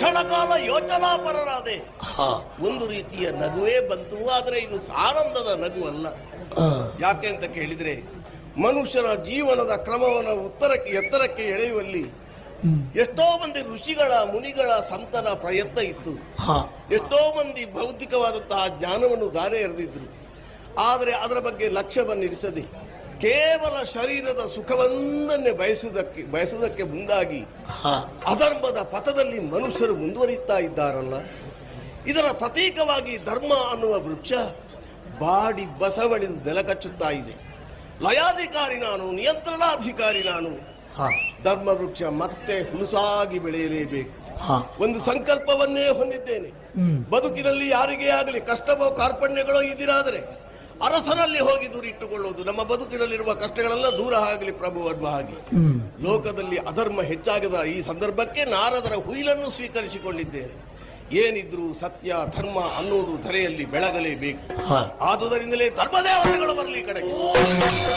ಕ್ಷಣ ಕಾಲ ಯೋಚನಾಪರರಾದೆ. ಒಂದು ರೀತಿಯ ನಗುವೇ ಬಂತು, ಆದರೆ ಇದು ಆನಂದದ ನಗು ಅಲ್ಲ. ಯಾಕೆ ಅಂತ ಕೇಳಿದ್ರೆ, ಮನುಷ್ಯನ ಜೀವನದ ಕ್ರಮವನ್ನು ಎತ್ತರಕ್ಕೆ ಎಳೆಯುವಲ್ಲಿ ಎಷ್ಟೋ ಮಂದಿ ಋಷಿಗಳ ಮುನಿಗಳ ಸಂತನ ಪ್ರಯತ್ನ ಇತ್ತು. ಎಷ್ಟೋ ಮಂದಿ ಭೌತಿಕವಾದಂತಹ ಜ್ಞಾನವನ್ನು ದಾರೆ ಎರೆದಿದ್ರು. ಆದರೆ ಅದರ ಬಗ್ಗೆ ಲಕ್ಷ್ಯವನ್ನಿರಿಸದೆ ಕೇವಲ ಶರೀರದ ಸುಖವನ್ನೇ ಬಯಸುವುದಕ್ಕೆ ಮುಂದಾಗಿ ಅಧರ್ಮದ ಪಥದಲ್ಲಿ ಮನುಷ್ಯರು ಮುಂದುವರಿಯುತ್ತಾ ಇದ್ದಾರಲ್ಲ. ಇದರ ಪ್ರತೀಕವಾಗಿ ಧರ್ಮ ಅನ್ನುವ ವೃಕ್ಷ ಬಾಡಿ ಬಸವಳಿದು ನೆಲಕಚ್ಚುತ್ತಾ ಇದೆ. ಲಯಾಧಿಕಾರಿ ನಾನು, ನಿಯಂತ್ರಣಾಧಿಕಾರಿ ನಾನು. ಧರ್ಮ ವೃಕ್ಷ ಮತ್ತೆ ಹುಲುಸಾಗಿ ಬೆಳೆಯಲೇಬೇಕು. ಒಂದು ಸಂಕಲ್ಪವನ್ನೇ ಹೊಂದಿದ್ದೇನೆ. ಬದುಕಿನಲ್ಲಿ ಯಾರಿಗೇ ಆಗಲಿ ಕಷ್ಟವೋ ಕಾರ್ಪಣ್ಯಗಳೋ ಇದಿರಾದರೆ ಅರಸನಲ್ಲಿ ಹೋಗಿ ದೂರ ಇಟ್ಟುಕೊಳ್ಳುವುದು. ನಮ್ಮ ಬದುಕಿನಲ್ಲಿರುವ ಕಷ್ಟಗಳೆಲ್ಲ ದೂರ ಆಗಲಿ ಪ್ರಭು ಅನ್ನುವ ಹಾಗೆ. ಲೋಕದಲ್ಲಿ ಅಧರ್ಮ ಹೆಚ್ಚಾಗದ ಈ ಸಂದರ್ಭಕ್ಕೆ ನಾರದರ ಹುಯಿಲನ್ನು ಸ್ವೀಕರಿಸಿಕೊಂಡಿದ್ದೇನೆ. ಏನಿದ್ರು ಸತ್ಯ ಧರ್ಮ ಅನ್ನೋದು ಧರೆಯಲ್ಲಿ ಬೆಳಗಲೇಬೇಕು. ಆದುದರಿಂದಲೇ ಧರ್ಮದೇವತೆಗಳು ಬರಲಿ ಕಡೆಗೆ.